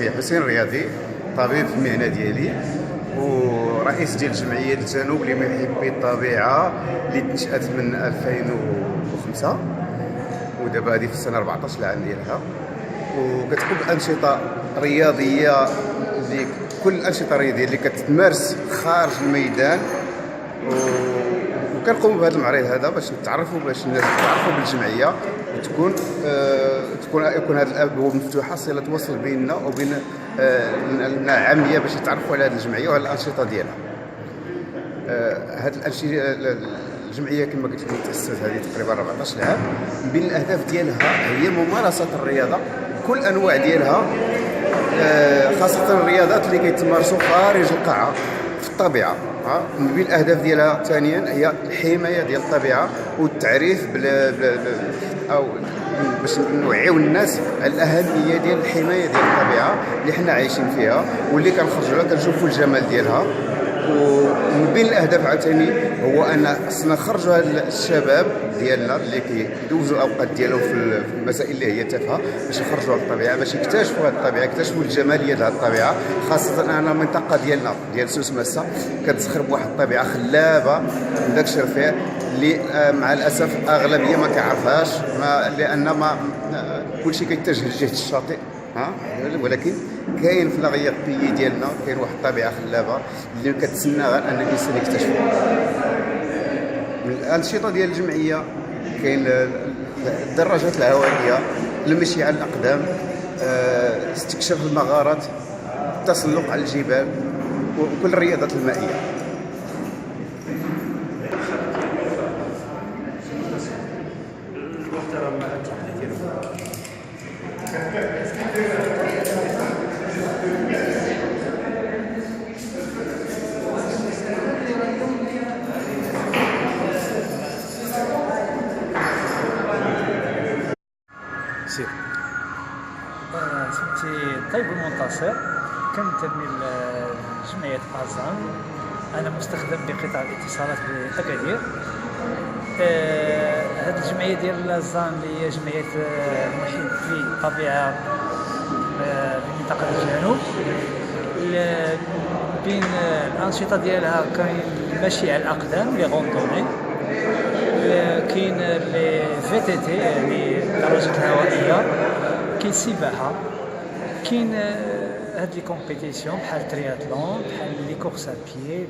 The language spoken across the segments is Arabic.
سي حسين رياضي، طبيب في المهنه ديالي ورئيس ديال جمعيه الجنوب لمحبي الطبيعه اللي تنشات من 2005 ودابا هذه في السنه 14 العام ديالها، وكتقوم بانشطه رياضيه اللي كل الانشطه الرياضيه اللي كتمارس خارج الميدان. وكنقوموا بهذا المعرض هذا باش نتعرفوا، باش الناس يتعرفوا بالجمعيه، وتكون يكون هذه الابواب مفتوحه، صله وصل بيننا وبين العاميه باش يتعرفوا على هذه الجمعيه وعلى الانشطه ديالها. هذه الجمعيه كما قلت لكم تاسست هذه تقريبا 14 عام. من بين الاهداف ديالها هي ممارسه الرياضه كل انواع ديالها، خاصه الرياضات اللي كيتمارسوا خارج القاعه في الطبيعه. من بين الاهداف ديالها ثانيا هي الحمايه ديال الطبيعه والتعريف او باش نوعيو الناس على الاهميه ديال الحمايه ديال الطبيعه اللي حنا عايشين فيها واللي كنخرجوا لها كنشوفوا الجمال ديالها. ومن بين الاهداف عاوتاني هو ان خصنا نخرجوا هاد الشباب ديالنا اللي كيدوزوا الاوقات ديالهم في المسائل اللي هي تافهه باش يخرجوا على الطبيعه، باش يكتشفوا هذه الطبيعه، يكتشفوا الجماليه ديال هذه الطبيعه، خاصه ان المنطقه ديالنا ديال سوس مسا كتزخر بواحد الطبيعه خلابه من داك الشرفيه اللي مع الاسف اغلبيه ما كيعرفهاش، لان ما كلشي كيتجه لجهه الشاطئ. ولكن كاين في لاغيابي ديالنا كاين واحد الطبيعه خلابه اللي كتسنى غير ان الانسان يكتشفها. من الانشطه ديال الجمعيه كاين الدراجات الهوائيه، المشي على الاقدام، استكشاف المغارات، التسلق على الجبال، وكل الرياضات المائيه. سميتي طيب المنتصر، كنتمي لجمعية أزان. أنا مستخدم بقطاع الاتصالات بأكادير. هذه الجمعية ديال أزان اللي هي جمعية محبي الطبيعة بمنطقة الجنوب. بين الأنشطة ديالها كاين المشي على الأقدام لي غوندوني، كاين لي في تي تي يعني الدراجات الهوائية، كاين السباحة، كاين هاد لي كومبيتيسيون بحال الترياتلون، بحال لي كورس ابيي، لي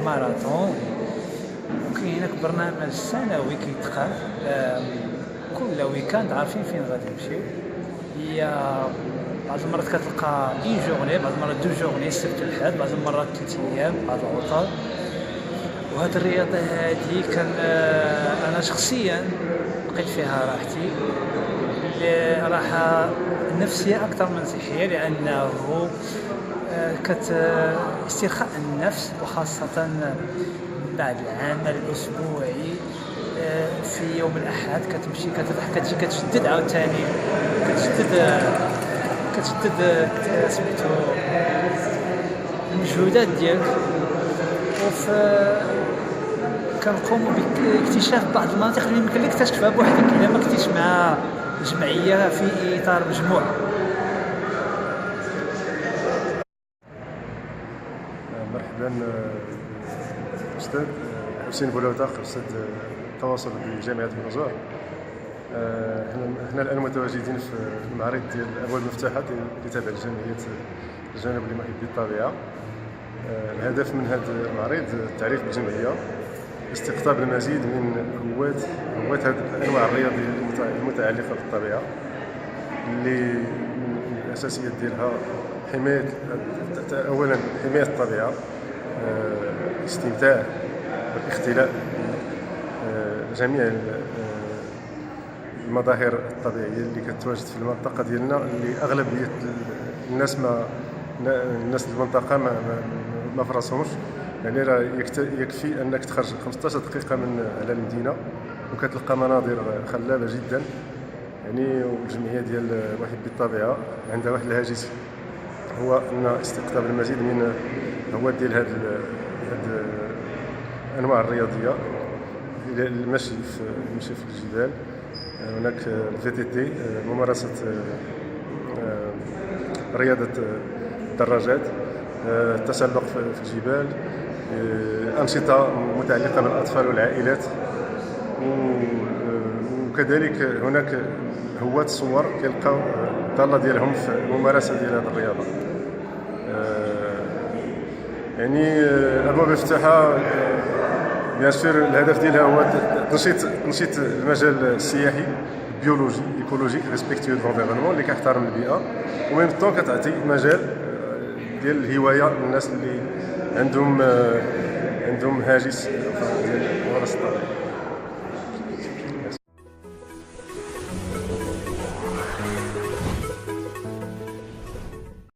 ماراثون. وكاين هناك برنامج سنوي كيتقام كل ويكاند، عارفين فين غادي نمشيو. هي بعض المرات كتلقى اون جورني، بعض المرات دو جورني، السبت والحد، بعض المرات 3 ايام بعض العطل. وهاد الرياضه هادي كان انا شخصيا لقيت فيها راحتي، راحه نفسيه اكثر من صحيه، لانه استرخاء النفس، وخاصه بعد العمل الاسبوعي في يوم الاحد كتمشي كتجي كتشدد عاوتاني كتشدد سميتو المجهودات ديالك. كنقوموا باكتشاف بعض المناطق اللي يمكن لك تكتشفها بوحدك الا ما كنتيش مع جمعيه في اطار مجموعه. مرحبا استاذ حسين بولوطاق، استاذ التواصل بجامعه النزوع. احنا الان متواجدين في المعرض ديال الابواب المفتوحه اللي تابع لجمعيه الجنوب لمحبي الطبيعه. الهدف من هذا المعرض التعريف بالجمعيه، استقطاب المزيد من هواة هذه الانواع الرياضيه المتعلقه بالطبيعه، اللي من الاساسيات ديالها حمايه اولا حمايه الطبيعه، الاستمتاع والاختلاء جميع المظاهر الطبيعيه اللي كتواجد في المنطقه ديالنا، اللي اغلبيه الناس المنطقه ما فراسهمش. يعني راه يكفي انك تخرج 15 دقيقه على المدينه وكتلقى مناظر خلابه جدا. يعني والجمعيه ديال محبي الطبيعه عندها واحد الهاجس، هو ان استقطاب المزيد من هو ديال هاد الانواع الرياضيه، المشي في الجبال. هناك الفي تي تي، ممارسه رياضه الدراجات، التسلق في الجبال، انشطه متعلقه بالاطفال والعائلات، وكذلك هناك هواة الصور كيلقاو الضاله ديالهم في الممارسه ديال هذه الرياضه. يعني ابواب مفتوحه بيان سور الهدف ديالها هو تنشيط المجال السياحي بيولوجي ايكولوجيك ريسبكتيو دو لونفيرونمون اللي كيحترم البيئه، وميم طون كتعطي مجال ديال الهوايه للناس اللي عندهم هاجس ديال ممارسه الطبيعه.